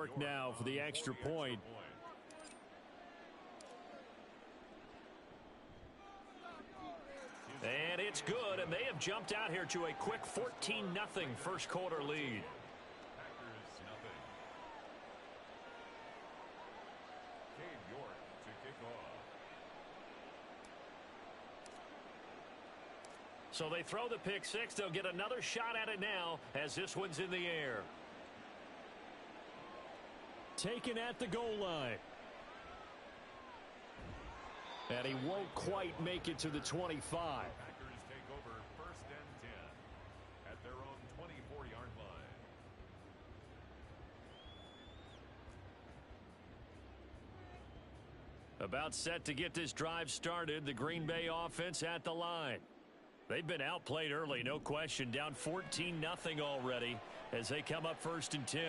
York now for the extra point. And it's good, and they have jumped out here to a quick 14-0 first quarter lead. So they throw the pick six. They'll get another shot at it now as this one's in the air. Taken at the goal line. And he won't quite make it to the 25. Packers take over 1st and 10 at their own 24-yard line. About set to get this drive started. The Green Bay offense at the line. They've been outplayed early, no question. Down 14-0 already as they come up 1st and 10.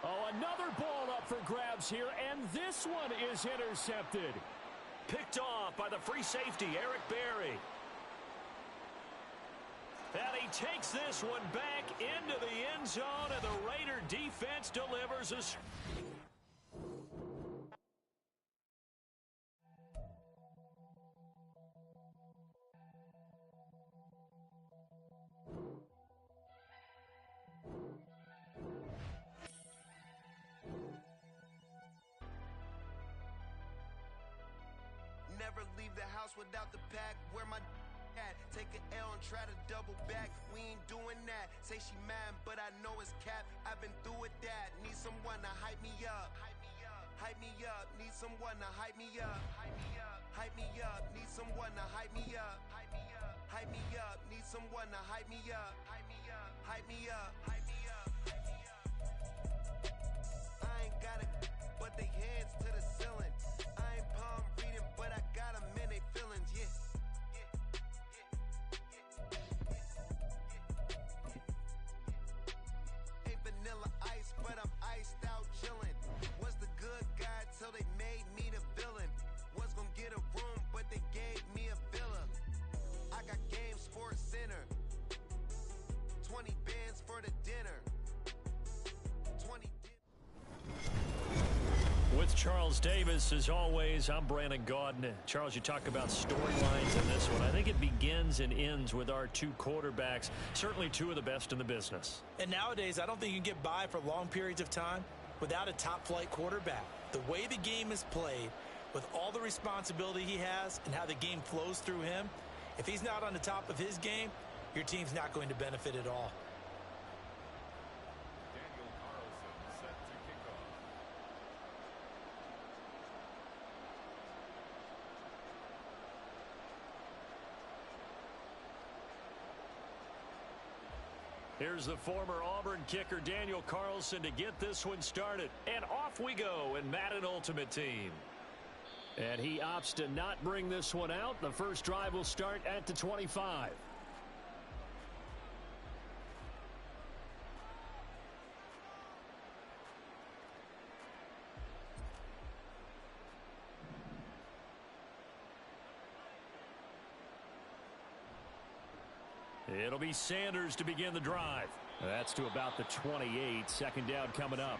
Oh, another ball up for grabs here, and this one is intercepted. Picked off by the free safety, Eric Berry. And he takes this one back into the end zone, and the Raider defense delivers us. Never leave the house without the pack. Where my at? Take an L and try to double back. We ain't doing that. Say she mad, but I know it's cap. I've been through with that. Need someone to hype me up. Hype me up. Need someone to hype me up. Hype me up. Need someone to hype me up. Hype me up. Need someone to hype me up. Hype me up. Hype me up. Hype me up. I ain't got it, but they hands to the ceiling. I ain't palm reading, but I got them in they feelings, yeah. Ain't vanilla ice, but I'm iced out chillin'. Was the good guy till they made me the villain. Was gonna get a room, but they gave me a villa. I got game Sports Center. 20 bands for the dinner. 20 With Charles Davis, as always, I'm Brandon Gaudin. Charles, you talk about storylines in this one. I think it begins and ends with our two quarterbacks, certainly two of the best in the business. And nowadays, I don't think you can get by for long periods of time without a top-flight quarterback. The way the game is played, with all the responsibility he has and how the game flows through him, if he's not on the top of his game, your team's not going to benefit at all. Here's the former Auburn kicker, Daniel Carlson, to get this one started. And off we go in Madden Ultimate Team. And he opts to not bring this one out. The first drive will start at the 25. It'll be Sanders to begin the drive. That's to about the 28. Second down coming up.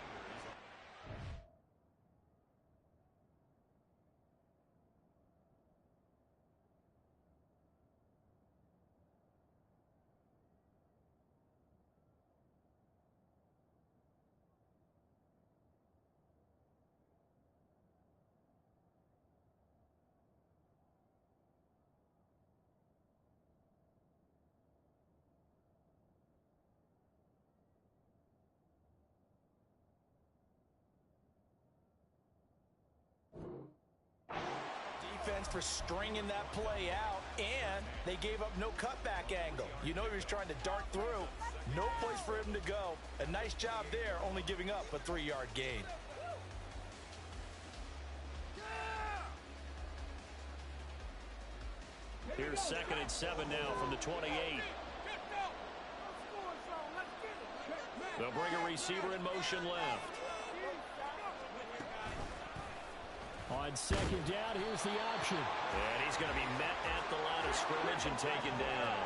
For stringing that play out, and they gave up no cutback angle. You know he was trying to dart through. No place for him to go. A nice job there, only giving up a 3-yard gain. Here's 2nd and 7 now from the 28. They'll bring a receiver in motion left. On second down, here's the option. And he's going to be met at the line of scrimmage and taken down.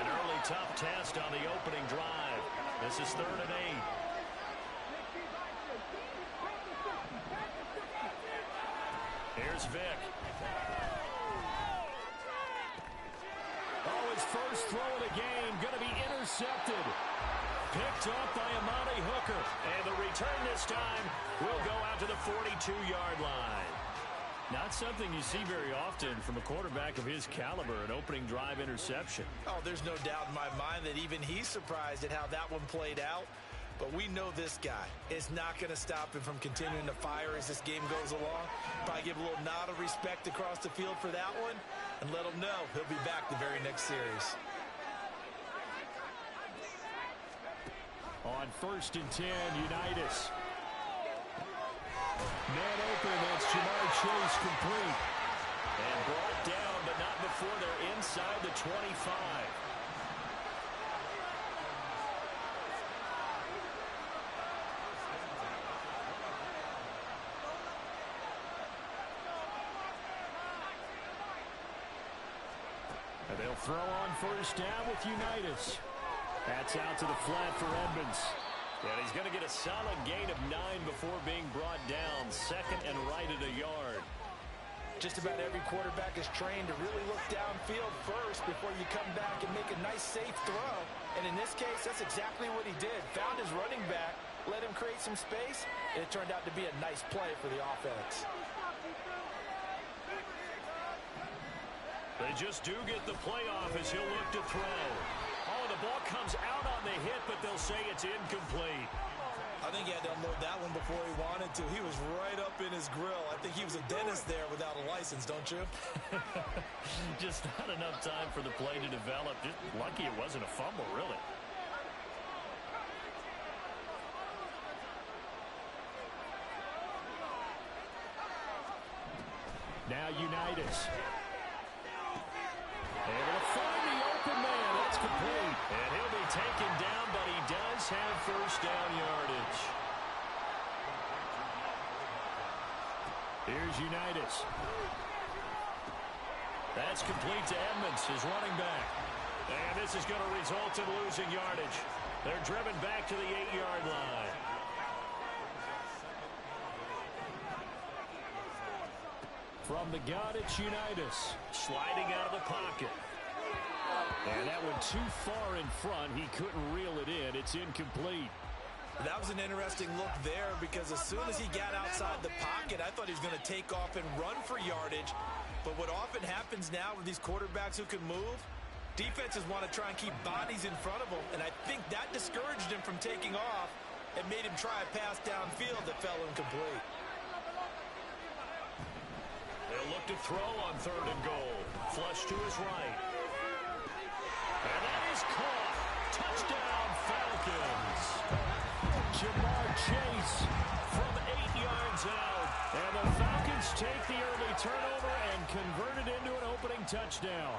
An early tough test on the opening drive. This is 3rd and 8. Here's Vick. Oh, his first throw of the game going to be intercepted. Picked up by Amani Hooker. And the return this time will go out to the 42-yard line. Not something you see very often from a quarterback of his caliber, an opening drive interception. Oh, there's no doubt in my mind that even he's surprised at how that one played out. But we know this guy is not going to stop him from continuing to fire as this game goes along. Probably give a little nod of respect across the field for that one and let him know he'll be back the very next series. On 1st and 10, Unitas. Man open, that's Jamar Chase complete. And brought down, but not before they're inside the 25. And they'll throw on 1st down with Unitas. That's out to the flat for Edmonds. And he's going to get a solid gain of 9 before being brought down. 2nd and right at a yard. Just about every quarterback is trained to really look downfield first before you come back and make a nice, safe throw. And in this case, that's exactly what he did. Found his running back, let him create some space, and it turned out to be a nice play for the offense. They just do get the playoff as he'll look to throw. Oh, the ball comes out on the hit, but they'll say it's incomplete. I think he had to unload that one before he wanted to. He was right up in his grill. I think he was a dentist there without a license, don't you? Just not enough time for the play to develop. Just lucky it wasn't a fumble, really. Now Unitas. Able to find the open man. That's complete. And he'll be taken down, but he does have 1st down yardage. Here's Unitas. That's complete to Edmonds, his running back. And this is going to result in losing yardage. They're driven back to the 8-yard line. From the gun, it's Unitas. Sliding out of the pocket. And that went too far in front. He couldn't reel it in. It's incomplete. That was an interesting look there because as soon as he got outside the pocket, I thought he was going to take off and run for yardage. But what often happens now with these quarterbacks who can move, defenses want to try and keep bodies in front of them. And I think that discouraged him from taking off and made him try a pass downfield that fell incomplete. They'll look to throw on 3rd and goal. Flush to his right. And that is caught. Touchdown, Falcons. Jamar Chase From 8 yards out. And the Falcons take the early turnover and convert it into an opening touchdown.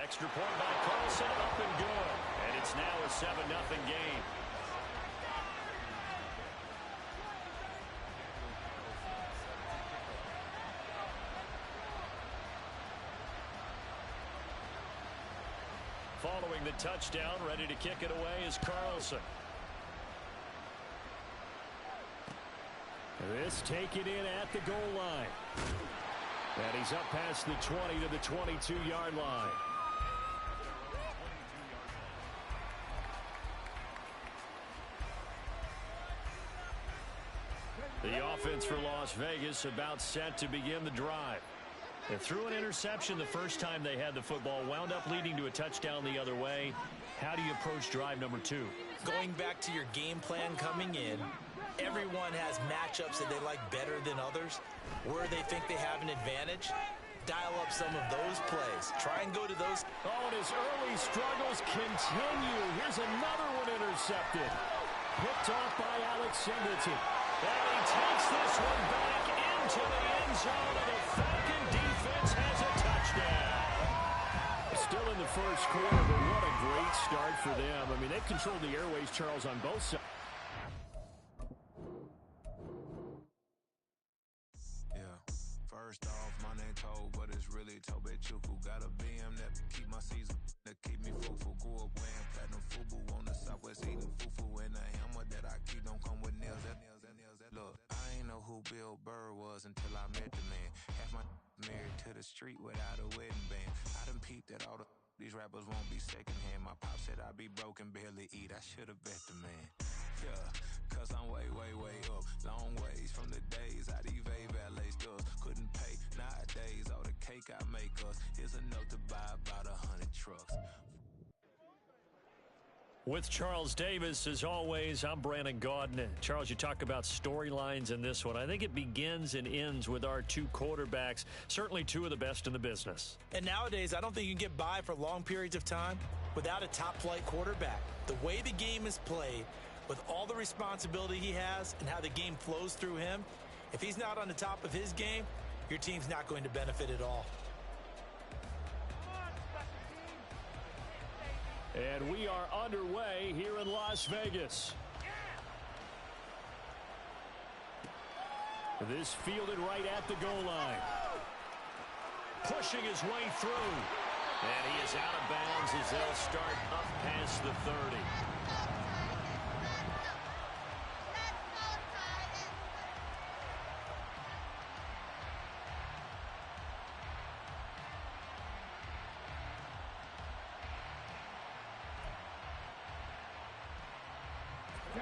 Extra point by Carlson, up and good. And it's now a 7-0 game. Following the touchdown, ready to kick it away is Carlson. This taken in at the goal line. And he's up past the 20 to the 22-yard line. The offense for Las Vegas about set to begin the drive. They threw an interception the first time they had the football, wound up leading to a touchdown the other way. How do you approach drive number 2? Going back to your game plan coming in, everyone has matchups that they like better than others. Where they think they have an advantage, dial up some of those plays. Try and go to those. Oh, and his early struggles continue. Here's another one intercepted. Picked off by Alex Singleton. And he takes this one back into the end zone, and the Falcon defense has a touchdown. Still in the first quarter, but what a great start for them. I mean, they've controlled the airways, Charles, on both sides. First off, my name Toe, but it's really Tobe Chuku. Got a BM that keep my season, that keep me fufu. Grew up wearing platinum fubu on the southwest eating fufu. And the hammer that I keep don't come with nails. That nails. I met the man. Half my married to the street without a wedding band. I done peeped at all these rappers won't be secondhand. My pop said I'd be broken, barely eat. I should have bet the man. Yeah, cause I'm way, way, way up. Long ways from the days I evade valet stores. Couldn't pay nowadays. All the cake I make us is enough to buy about 100 trucks. With Charles Davis, as always, I'm Brandon Gaudin. Charles, you talk about storylines in this one. I think it begins and ends with our two quarterbacks, certainly two of the best in the business. And nowadays, I don't think you can get by for long periods of time without a top-flight quarterback. The way the game is played, with all the responsibility he has and how the game flows through him, if he's not on the top of his game, your team's not going to benefit at all. And we are underway here in Las Vegas. This fielded right at the goal line. Pushing his way through. And he is out of bounds as they'll start up past the 30.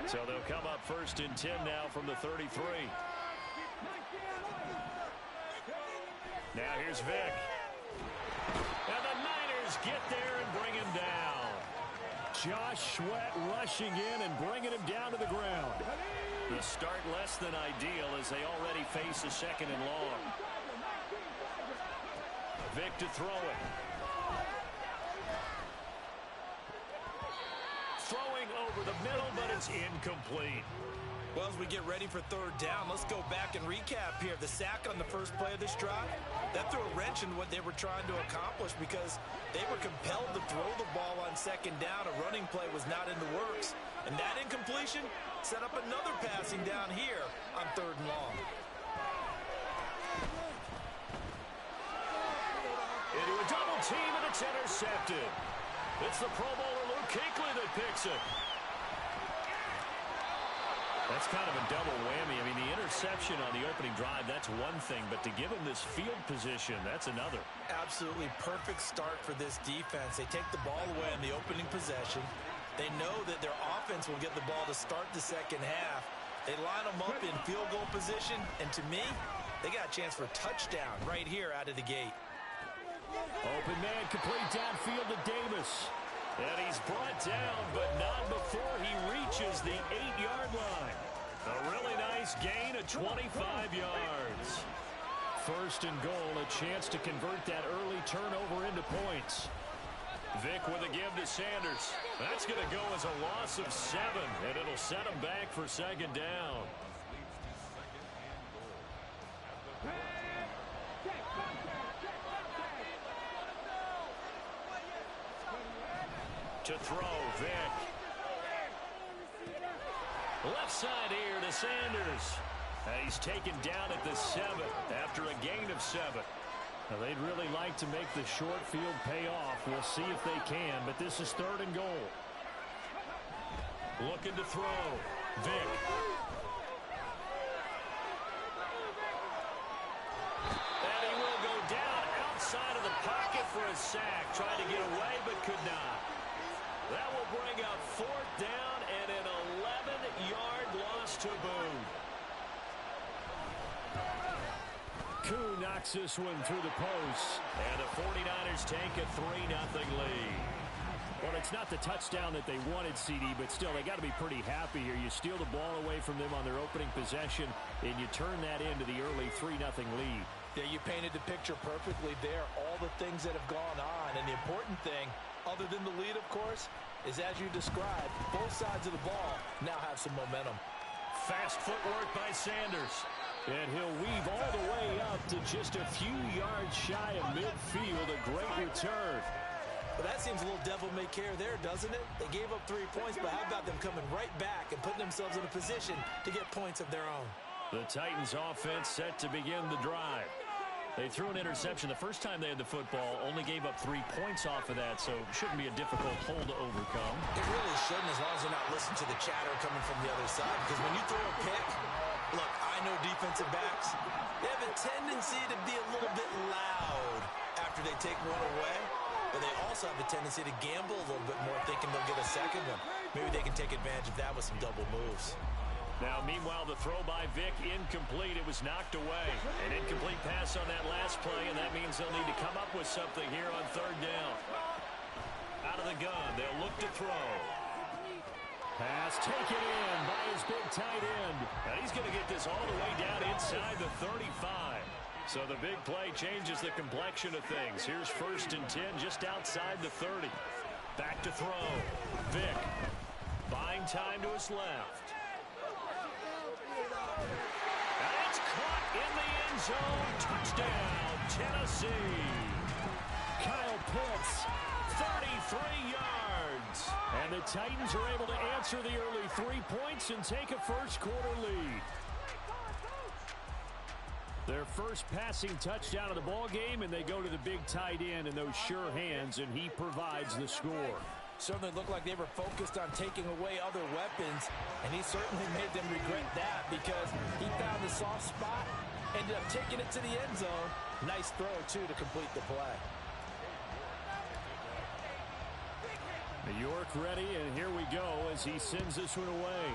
So they'll come up first and 10 now from the 33. Now here's Vic. And the Niners get there and bring him down. Josh Sweat rushing in and bringing him down to the ground. The start less than ideal as they already face a second and long. Vic to throw it. Throwing over the middle, but it's incomplete. Well, as we get ready for third down, let's go back and recap here. The sack on the first play of this drive, that threw a wrench in what they were trying to accomplish because they were compelled to throw the ball on second down. A running play was not in the works. And that incompletion set up another passing down here on third and long. Into a double team, and it's intercepted. It's the Pro Bowler Luke Kuechly that picks it. That's kind of a double whammy. I mean, the interception on the opening drive, that's one thing. But to give him this field position, that's another. Absolutely perfect start for this defense. They take the ball away on the opening possession. They know that their offense will get the ball to start the second half. They line them up in field goal position. And to me, they got a chance for a touchdown right here out of the gate. Open man complete downfield to Davis. And he's brought down, but not before he reaches the 8-yard line. A really nice gain of 25 yards. First and goal, a chance to convert that early turnover into points. Vic with a give to Sanders. That's going to go as a loss of 7, and it'll set him back for second down. To throw, Vic. Left side here to Sanders. And he's taken down at the 7 after a gain of 7. Now, they'd really like to make the short field pay off. We'll see if they can, but this is third and goal. Looking to throw. Vic. And he will go down outside of the pocket for a sack. Tried to get away, but could not. That will bring up fourth down and an 11-yard loss to boot. Koo knocks this one through the post. And the 49ers take a 3-0 lead. Well, it's not the touchdown that they wanted, CD, but still, they got to be pretty happy here. You steal the ball away from them on their opening possession, and you turn that into the early 3-0 lead. Yeah, you painted the picture perfectly there. All the things that have gone on, and the important thing, other than the lead, of course, is as you described, both sides of the ball now have some momentum. Fast footwork by Sanders. And he'll weave all the way up to just a few yards shy of midfield. A great return. Well, that seems a little devil-may-care there, doesn't it? They gave up 3 points, but how about them coming right back and putting themselves in a position to get points of their own? The Titans offense set to begin the drive. They threw an interception the first time they had the football, only gave up 3 points off of that, so it shouldn't be a difficult hole to overcome. It really shouldn't, as long as they're not listening to the chatter coming from the other side, because when you throw a pick, Look, I know defensive backs, they have a tendency to be a little bit loud after they take one away, but they also have a tendency to gamble a little bit more, thinking they'll get a second one. Maybe they can take advantage of that with some double moves. Now, meanwhile, the throw by Vick incomplete. It was knocked away. An incomplete pass on that last play, and that means they'll need to come up with something here on third down. Out of the gun, they'll look to throw. Pass taken in by his big tight end. And he's going to get this all the way down inside the 35. So the big play changes the complexion of things. Here's 1st and 10 just outside the 30. Back to throw. Vick buying time to his left. And it's caught in the end zone. Touchdown, Tennessee. Kyle Pitts, 33 yards. And the Titans are able to answer the early 3 points and take a first-quarter lead. Their first passing touchdown of the ball game, and they go to the big tight end in those sure hands, and he provides the score. Certainly looked like they were focused on taking away other weapons, and he certainly made them regret that because he found the soft spot, ended up taking it to the end zone. Nice throw, too, to complete the play. New York ready, and here we go as he sends this one away.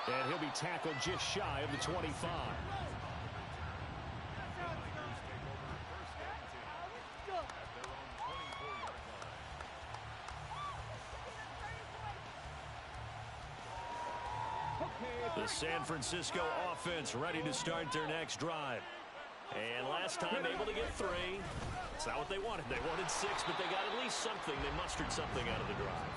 And he'll be tackled just shy of the 25. The San Francisco offense ready to start their next drive. And last time able to get 3. It's not what they wanted. They wanted 6, but they got at least something. They mustered something out of the drive.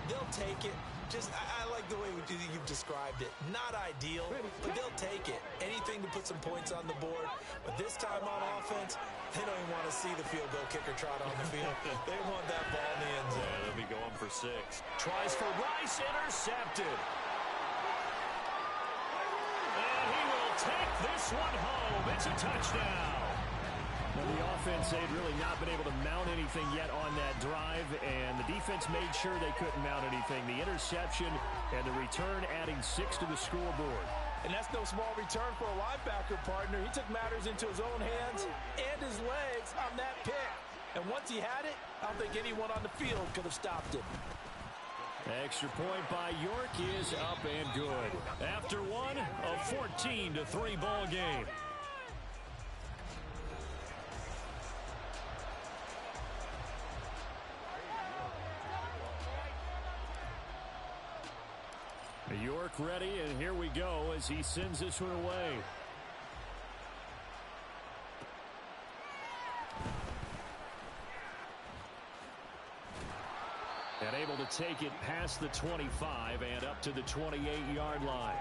They'll take it. I like the way you've described it. Not ideal, but they'll take it. Anything to put some points on the board. But this time on offense, they don't even want to see the field goal kicker trot on the field. They want that ball in the end zone. Yeah, they'll be going for 6. Tries for Rice, intercepted. And he will take this one home. It's a touchdown. Well, the offense, they'd really not been able to mount anything yet on that drive, and the defense made sure they couldn't mount anything. The interception and the return adding 6 to the scoreboard. And that's no small return for a linebacker, partner. He took matters into his own hands and his legs on that pick. And once he had it, I don't think anyone on the field could have stopped him. Extra point by York is up and good. After one, a 14-3 ball game. York ready, and here we go as he sends this one away. And able to take it past the 25 and up to the 28-yard line.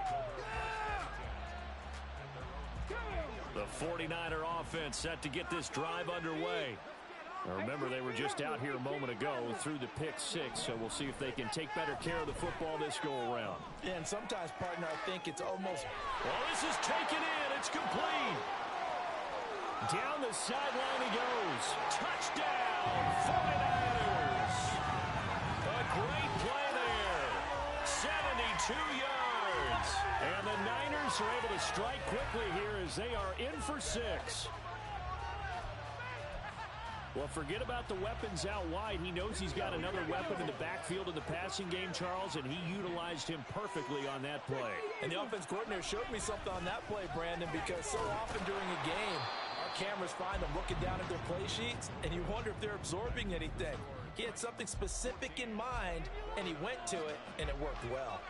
The 49er offense set to get this drive underway. Now remember, they were just out here a moment ago through the pick 6, so we'll see if they can take better care of the football this go-around. Yeah, and sometimes, partner, I think it's almost... Well, this is taken in. It's complete. Down the sideline he goes. Touchdown, 49ers. A great play there. 72 yards. And the Niners are able to strike quickly here as they are in for 6. Well, forget about the weapons out wide. He knows he's got another weapon in the backfield in the passing game, Charles, and he utilized him perfectly on that play. And the offense coordinator showed me something on that play, Brandon, because so often during a game, our cameras find them looking down at their play sheets, and you wonder if they're absorbing anything. He had something specific in mind, and he went to it, and it worked well.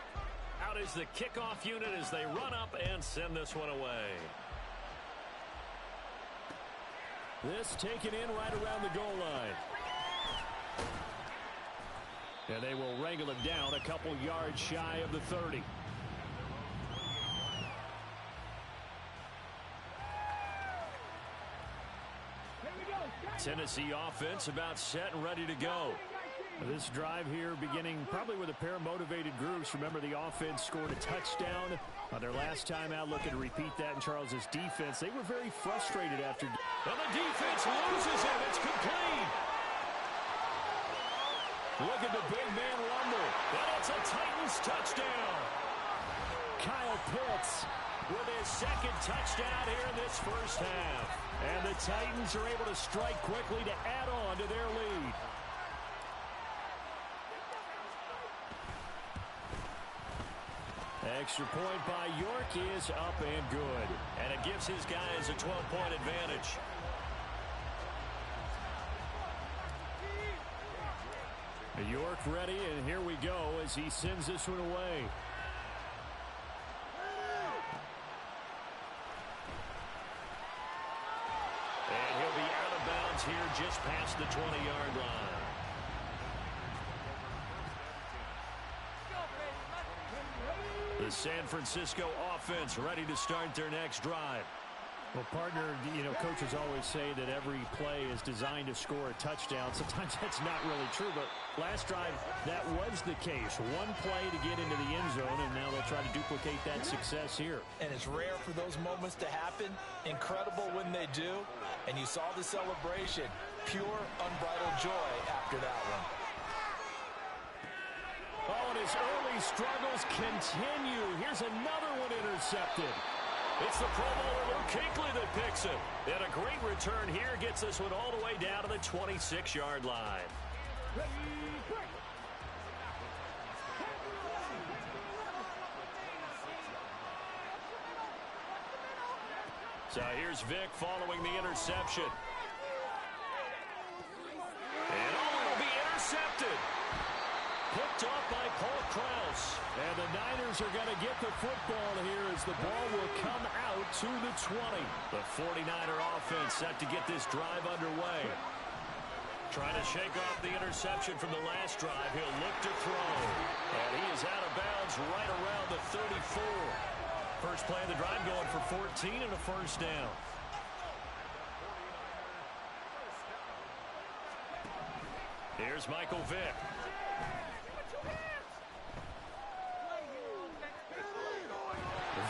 Out is the kickoff unit as they run up and send this one away. This taken in right around the goal line. And they will wrangle it down a couple yards shy of the 30. Tennessee offense about set and ready to go. This drive here beginning probably with a pair of motivated groups. Remember, the offense scored a touchdown on their last time out. Looking to repeat that in Charles's defense. They were very frustrated after. And the defense loses it. It's complete. Look at the big man rumble. And it's a Titans touchdown. Kyle Pitts with his second touchdown here in this first half. And the Titans are able to strike quickly to add on to their lead. Extra point by York is up and good. And it gives his guys a 12-point advantage. York ready, and here we go as he sends this one away. And he'll be out of bounds here just past the 20-yard line. The San Francisco offense ready to start their next drive. Well, partner, coaches always say that every play is designed to score a touchdown. Sometimes that's not really true, but last drive, that was the case. One play to get into the end zone, and now they'll try to duplicate that success here. And it's rare for those moments to happen. Incredible when they do. And you saw the celebration. Pure, unbridled joy after that one. Oh, and his early struggles continue. Here's another one intercepted. It's the Pro Bowler Luke Kuechly that picks it. And a great return here gets this one all the way down to the 26-yard line. So here's Vic following the interception. And it'll be intercepted. Picked off by Paul Krause. And the Niners are going to get the football here as the ball will come out to the 20. The 49er offense set to get this drive underway. Trying to shake off the interception from the last drive. He'll look to throw. And he is out of bounds right around the 34. First play of the drive going for 14 and a first down. Here's Michael Vick.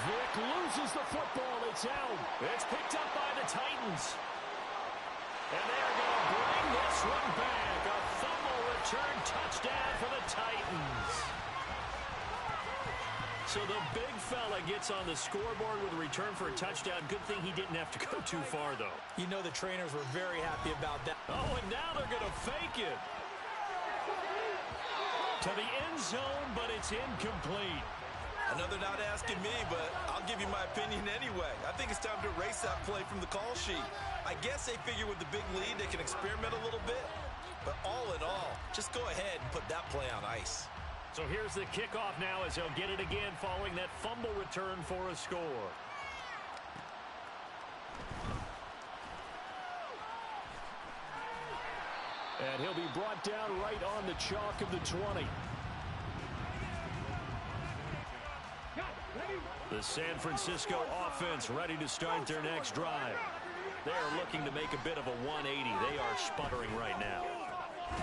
Vick loses the football. It's out. It's picked up by the Titans. And they are going to bring this one back. A fumble return touchdown for the Titans. So the big fella gets on the scoreboard with a return for a touchdown. Good thing he didn't have to go too far, though. You know the trainers were very happy about that. Oh, and now they're going to fake it. To the end zone, but it's incomplete. Another not asking me, but I'll give you my opinion anyway. I think it's time to erase that play from the call sheet. I guess they figure with the big lead they can experiment a little bit. But all in all, just go ahead and put that play on ice. So here's the kickoff now as he'll get it again following that fumble return for a score. And he'll be brought down right on the chalk of the 20. The San Francisco offense ready to start their next drive. They are looking to make a bit of a 180. They are sputtering right now.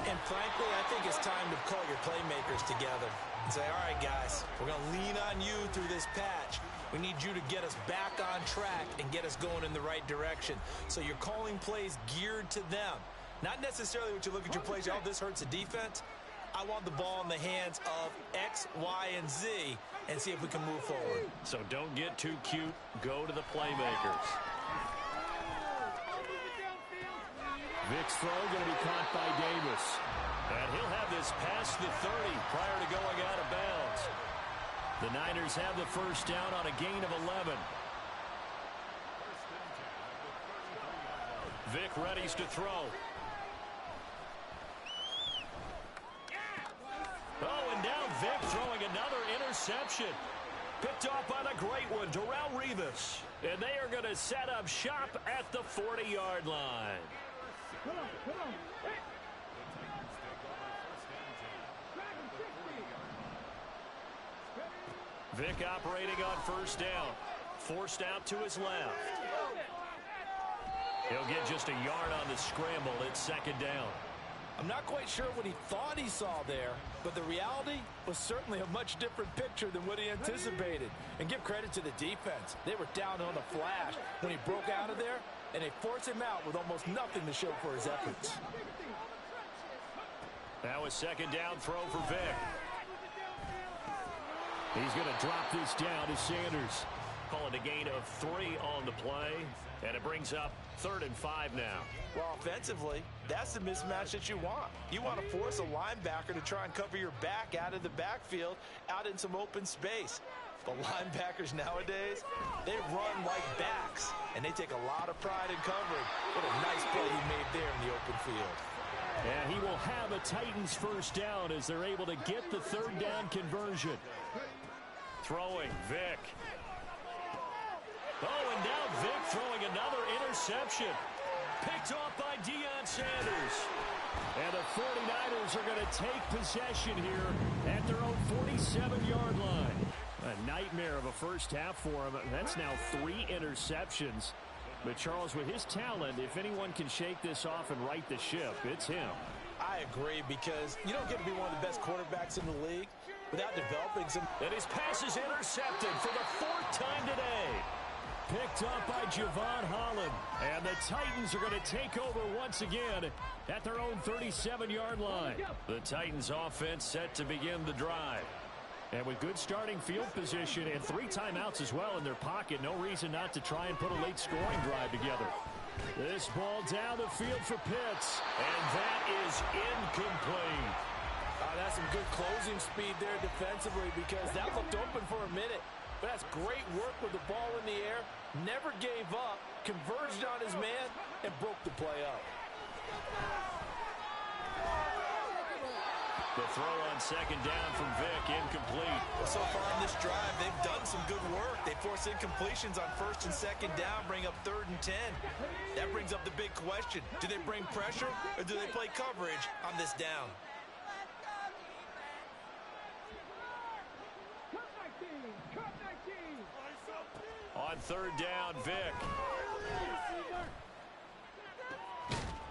And frankly, I think it's time to call your playmakers together and say, all right, guys, we're going to lean on you through this patch. We need you to get us back on track and get us going in the right direction. So you're calling plays geared to them. Not necessarily what you look at your plays, oh, this hurts the defense. I want the ball in the hands of X, Y, and Z and see if we can move forward. So don't get too cute. Go to the playmakers. Vic's throw going to be caught by Davis. And he'll have this past the 30 prior to going out of bounds. The Niners have the first down on a gain of 11. Vic readies to throw. Oh, and now Vic throwing another interception. Picked off by the great one, Darrelle Revis. And they are going to set up shop at the 40-yard line. Vic operating on first down. Forced out to his left. He'll get just a yard on the scramble. It's second down. I'm not quite sure what he thought he saw there, but the reality was certainly a much different picture than what he anticipated. And give credit to the defense. They were down on the flash when he broke out of there, and they forced him out with almost nothing to show for his efforts. Now a second down throw for Vic. He's going to drop this down to Sanders. Call it a gain of 3 on the play, and it brings up 3rd and 5 now. Well, offensively, that's the mismatch that you want. You want to force a linebacker to try and cover your back out of the backfield, out in some open space. The linebackers nowadays, they run like backs, and they take a lot of pride in covering. What a nice play he made there in the open field. And he will have a Titans first down as they're able to get the 3rd down conversion. Throwing, Vic. Oh, and now Vic throwing another interception. Picked off by Deion Sanders. And the 49ers are going to take possession here at their own 47-yard line. A nightmare of a first half for him. That's now 3 interceptions. But, Charles, with his talent, if anyone can shake this off and right the ship, it's him. I agree, because you don't get to be one of the best quarterbacks in the league without developing some. And his pass is intercepted for the 4th time today. Picked up by Javon Holland. And the Titans are going to take over once again at their own 37-yard line. The Titans offense set to begin the drive. And with good starting field position and 3 timeouts as well in their pocket, no reason not to try and put a late scoring drive together. This ball down the field for Pitts. And that is incomplete. That's some good closing speed there defensively, because that looked open for a minute. But that's great work with the ball in the air. Never gave up, converged on his man, and broke the play up. The throw on second down from Vic, incomplete. Well, so far on this drive, they've done some good work. They force incompletions on 1st and 2nd down, bring up 3rd and 10. That brings up the big question. Do they bring pressure, or do they play coverage on this down? On 3rd down, Vic.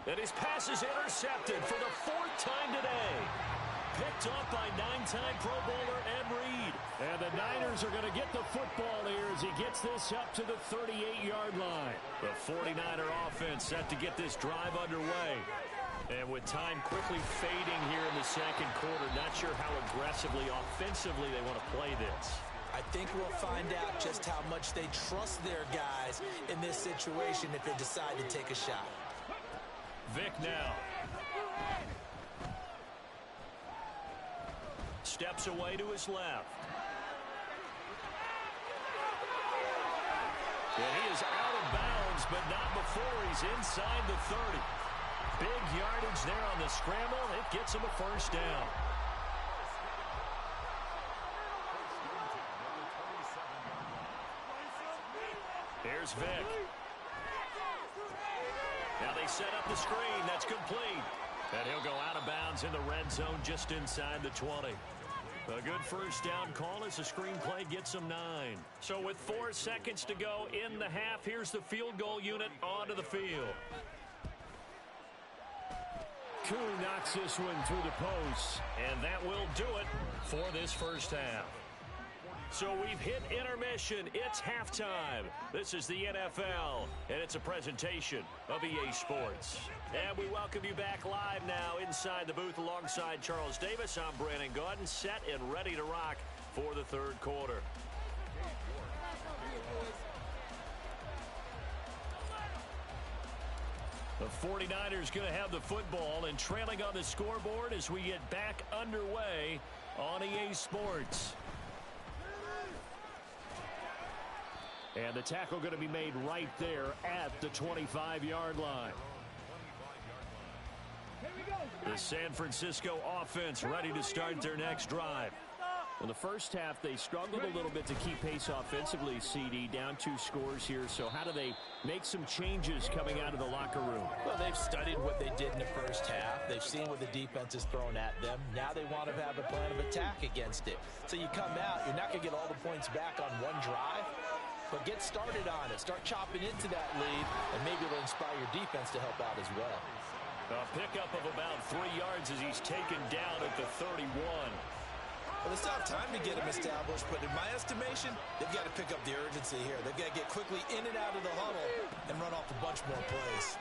And his pass is intercepted for the 4th time today. Picked off by 9-time Pro Bowler Ed Reed. And the Niners are going to get the football here as he gets this up to the 38-yard line. The 49er offense set to get this drive underway. And with time quickly fading here in the 2nd quarter, not sure how aggressively, offensively they want to play this. I think we'll find out just how much they trust their guys in this situation if they decide to take a shot. Vic now. Steps away to his left. And he is out of bounds, but not before he's inside the 30. Big yardage there on the scramble. It gets him a first down. Here's Vic. Now they set up the screen. That's complete. And he'll go out of bounds in the red zone just inside the 20. A good first down call as the screenplay gets him 9. So with 4 seconds to go in the half, here's the field goal unit onto the field. Koo knocks this one through the post. And that will do it for this first half. So we've hit intermission. It's halftime. This is the NFL, and it's a presentation of EA Sports. And we welcome you back live now inside the booth alongside Charles Davis. I'm Brandon Gaudin, set and ready to rock for the 3rd quarter. The 49ers going to have the football and trailing on the scoreboard as we get back underway on EA Sports. And the tackle going to be made right there at the 25-yard line. The San Francisco offense ready to start their next drive. Well, the first half, they struggled a little bit to keep pace offensively, CD, down 2 scores here. So how do they make some changes coming out of the locker room? Well, they've studied what they did in the first half. They've seen what the defense has thrown at them. Now they want to have a plan of attack against it. So you come out, you're not going to get all the points back on one drive, but get started on it. Start chopping into that lead, and maybe it'll inspire your defense to help out as well. A pickup of about 3 yards as he's taken down at the 31. Well, they still have time to get him established, but in my estimation, they've got to pick up the urgency here. They've got to get quickly in and out of the huddle and run off a bunch more plays.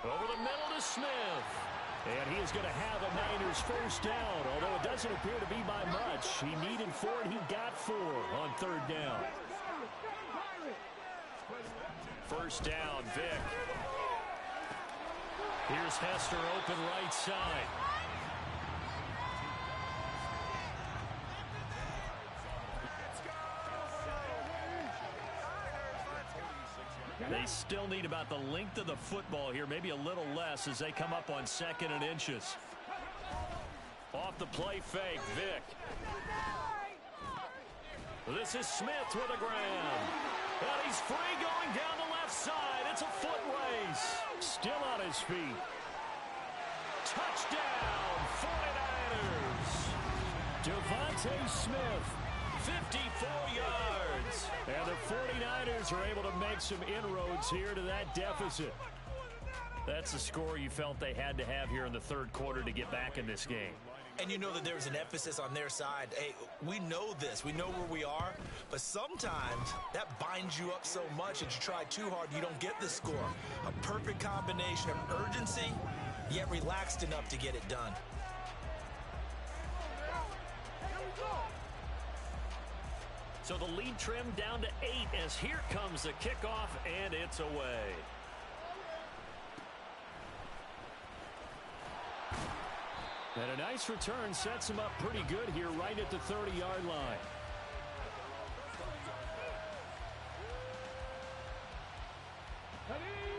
Over the middle to Smith. And he is going to have a Niners first down, although it doesn't appear to be by much. He needed 4, and he got 4 on third down. First down, Vic. Here's Hester open right side. They still need about the length of the football here, maybe a little less as they come up on 2nd and inches. Off the play fake, Vic. This is Smith with a grab. And he's free going down the left side. It's a foot race. Still on his feet. Touchdown, 49ers. Devontae Smith, 54 yards. And the 49ers are able to make some inroads here to that deficit. That's the score you felt they had to have here in the third quarter to get back in this game. And you know that there was an emphasis on their side. Hey, we know this. We know where we are. But sometimes that binds you up so much that you try too hard, you don't get the score. A perfect combination of urgency, yet relaxed enough to get it done. So the lead trimmed down to 8 as here comes the kickoff, and it's away. And a nice return sets him up pretty good here right at the 30-yard line.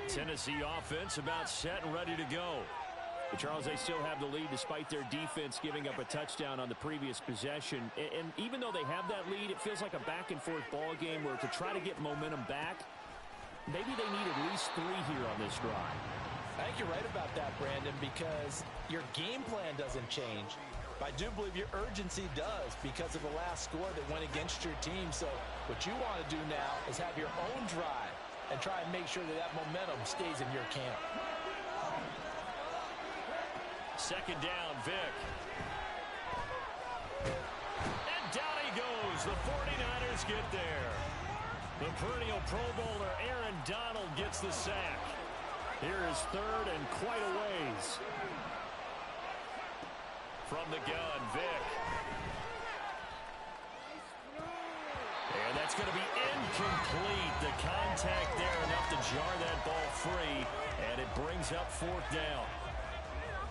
Tennessee offense about set and ready to go. But Charles, they still have the lead despite their defense giving up a touchdown on the previous possession. And even though they have that lead, it feels like a back-and-forth ball game where to try to get momentum back, maybe they need at least 3 here on this drive. I think you're right about that, Brandon, because your game plan doesn't change. But I do believe your urgency does because of the last score that went against your team. So what you want to do now is have your own drive and try and make sure that that momentum stays in your camp. Second down, Vic. And down he goes. The 49ers get there. The perennial Pro Bowler Aaron Donald gets the sack. Here is third and quite a ways. From the gun, Vic. And that's going to be incomplete. The contact there enough to jar that ball free, and it brings up 4th down.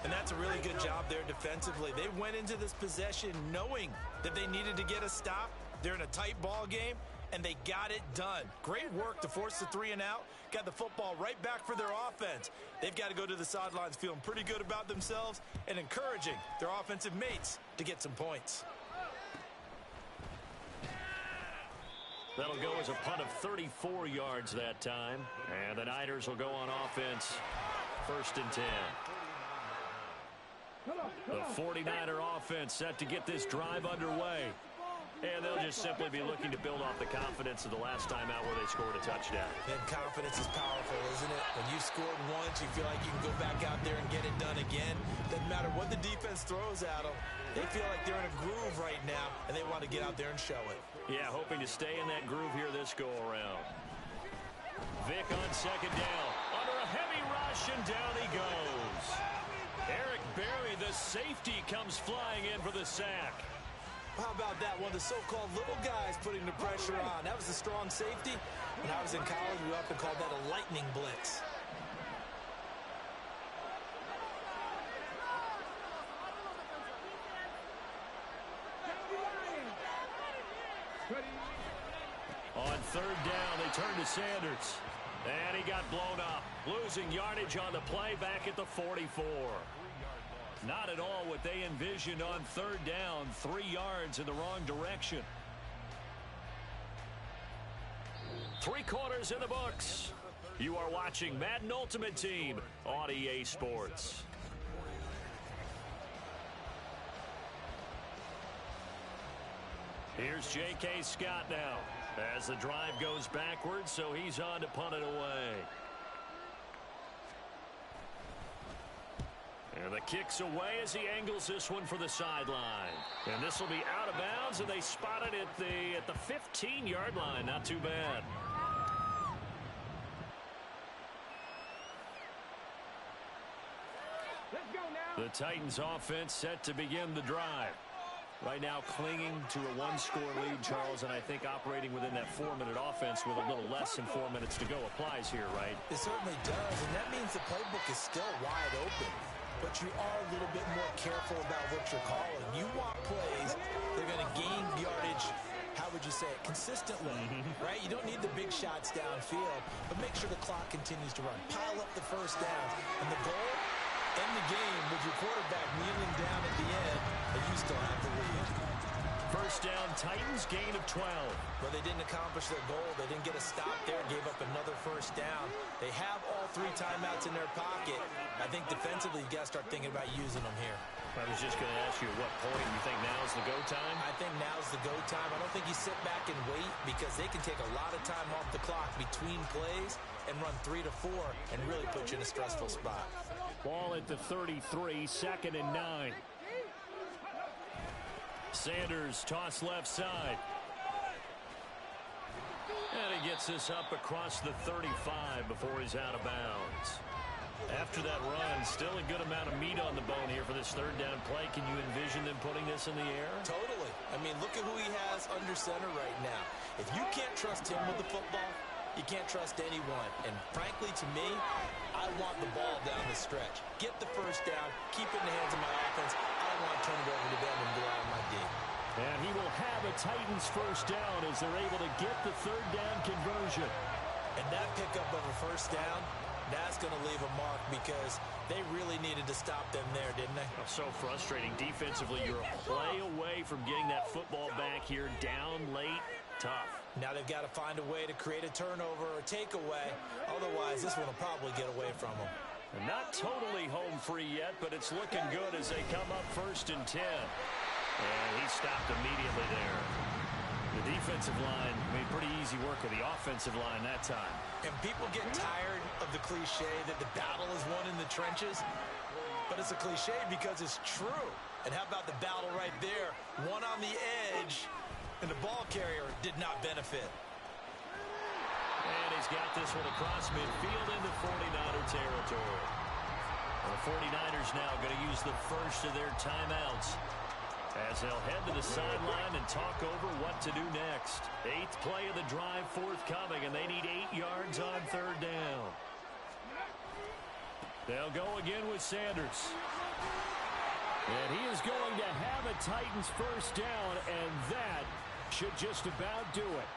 And that's a really good job there defensively. They went into this possession knowing that they needed to get a stop. They're in a tight ball game, and they got it done. Great work to force the 3 and out. Got the football right back for their offense. They've got to go to the sidelines feeling pretty good about themselves and encouraging their offensive mates to get some points. That'll go as a punt of 34 yards that time. And the Niners will go on offense. 1st and 10. The 49er offense set to get this drive underway. And they'll just simply be looking to build off the confidence of the last time out where they scored a touchdown. And confidence is powerful, isn't it? When you've scored once, you feel like you can go back out there and get it done again. Doesn't matter what the defense throws at them. They feel like they're in a groove right now, and they want to get out there and show it. Yeah, hoping to stay in that groove here this go-around. Vic on 2nd down. Under a heavy rush, and down he goes. Eric Berry, the safety, comes flying in for the sack. How about that? One of the so-called little guys putting the pressure on. That was a strong safety. When I was in college, we often called that a lightning blitz. On 3rd down, they turn to Sanders. And he got blown up. Losing yardage on the play back at the 44. Not at all what they envisioned on 3rd down. 3 yards in the wrong direction. 3 quarters in the books. You are watching Madden Ultimate Team on EA Sports. Here's J.K. Scott now as the drive goes backwards, so he's on to punt it away. And the kick's away as he angles this one for the sideline. And this will be out of bounds, and they spot it at the 15-yard line. Not too bad. Let's go now. The Titans offense set to begin the drive. Right now clinging to a one-score lead, Charles, and I think operating within that 4-minute offense with a little less than 4 minutes to go applies here, right? It certainly does, and that means the playbook is still wide open. But you are a little bit more careful about what you're calling. You want plays that are going to gain yardage, how would you say it, consistently, right? You don't need the big shots downfield, but make sure the clock continues to run. Pile up the first down, and the goal, end the game with your quarterback kneeling down at the end, and you still have the lead. First down, Titans, gain of 12. Well, they didn't accomplish their goal. They didn't get a stop there, gave up another first down. They have all 3 timeouts in their pocket. I think defensively, you've got to start thinking about using them here. I was just going to ask you at what point you think now's the go time? I think now's the go time. I don't think you sit back and wait because they can take a lot of time off the clock between plays and run 3 to 4 and really put you in a stressful spot. Ball at the 33, 2nd and 9. Sanders toss left side. And he gets this up across the 35 before he's out of bounds. After that run, still a good amount of meat on the bone here for this 3rd down play. Can you envision them putting this in the air? Totally. I mean, look at who he has under center right now. If you can't trust him with the football, you can't trust anyone. And frankly, to me, I want the ball down the stretch. Get the first down, keep it in the hands of my offense. I don't want to turn it over to them and go out on my D. And he will have a Titans first down as they're able to get the 3rd down conversion. And that pickup of a first down, that's going to leave a mark because they really needed to stop them there, didn't they? Oh, so frustrating. Defensively, you're a play away from getting that football back here. Down late, tough. Now they've got to find a way to create a turnover or takeaway. Otherwise, this one will probably get away from them. And not totally home free yet, but it's looking good as they come up 1st and 10. And he stopped immediately there. The defensive line made pretty easy work of the offensive line that time. And people get tired of the cliche that the battle is won in the trenches. But it's a cliche because it's true. And how about the battle right there? One on the edge, and the ball carrier did not benefit. And he's got this one across midfield into 49er territory. The 49ers now going to use the first of their timeouts as they'll head to the sideline and talk over what to do next. 8th play of the drive forthcoming, and they need 8 yards on 3rd down. They'll go again with Sanders. And he is going to have a Titans first down, and that should just about do it.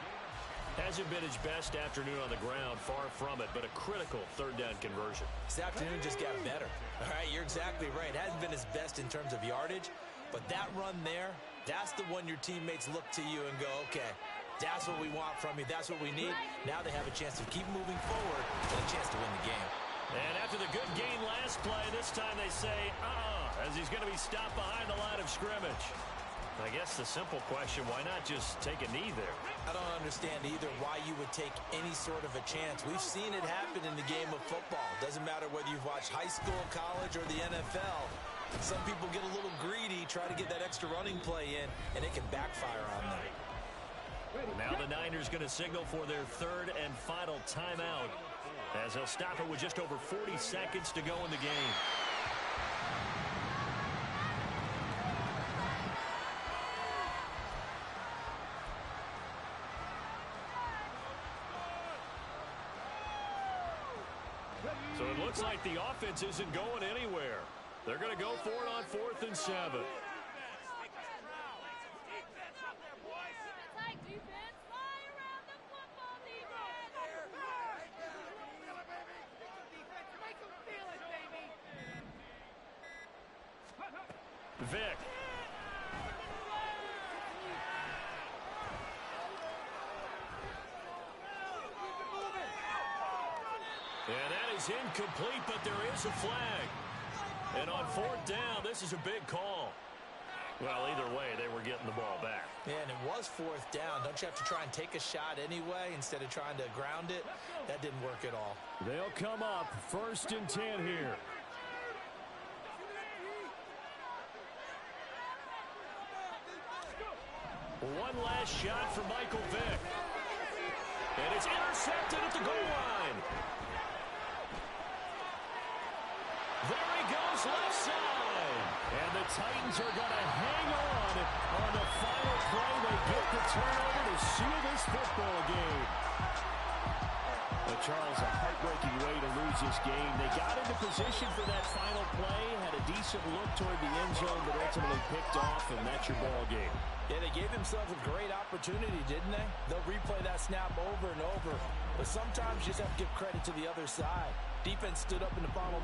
Hasn't been his best afternoon on the ground, far from it, but a critical 3rd down conversion. This afternoon just got better. All right, you're exactly right. It hasn't been his best in terms of yardage, but that run there, that's the one your teammates look to you and go, okay, that's what we want from you. That's what we need. Now they have a chance to keep moving forward and a chance to win the game. And after the good gain last play, this time they say, as he's going to be stopped behind the line of scrimmage. I guess the simple question, why not just take a knee there? I don't understand either why you would take any sort of a chance. We've seen it happen in the game of football. Doesn't matter whether you've watched high school, college, or the NFL. Some people get a little greedy, try to get that extra running play in, and it can backfire on them. Now the Niners going to signal for their 3rd and final timeout as they'll stop it with just over 40 seconds to go in the game. So it looks like the offense isn't going anywhere. They're going to go for it on 4th and 7. Vic. And that is incomplete, but there is a flag. And on 4th down, this is a big call. Well, either way, they were getting the ball back. Yeah, and it was 4th down. Don't you have to try and take a shot anyway instead of trying to ground it? That didn't work at all. They'll come up 1st and 10 here. One last shot for Michael Vick. And it's intercepted at the goal line. There he goes left side. And the Titans are going to hang on the final play. They get the turnover to seal this football game. But Charles, a heartbreaking way to lose this game. They got into position for that final play, had a decent look toward the end zone, but ultimately picked off, and that's your ball game. Yeah, they gave themselves a great opportunity, didn't they? They'll replay that snap over and over. But sometimes you just have to give credit to the other side. Defense stood up in the final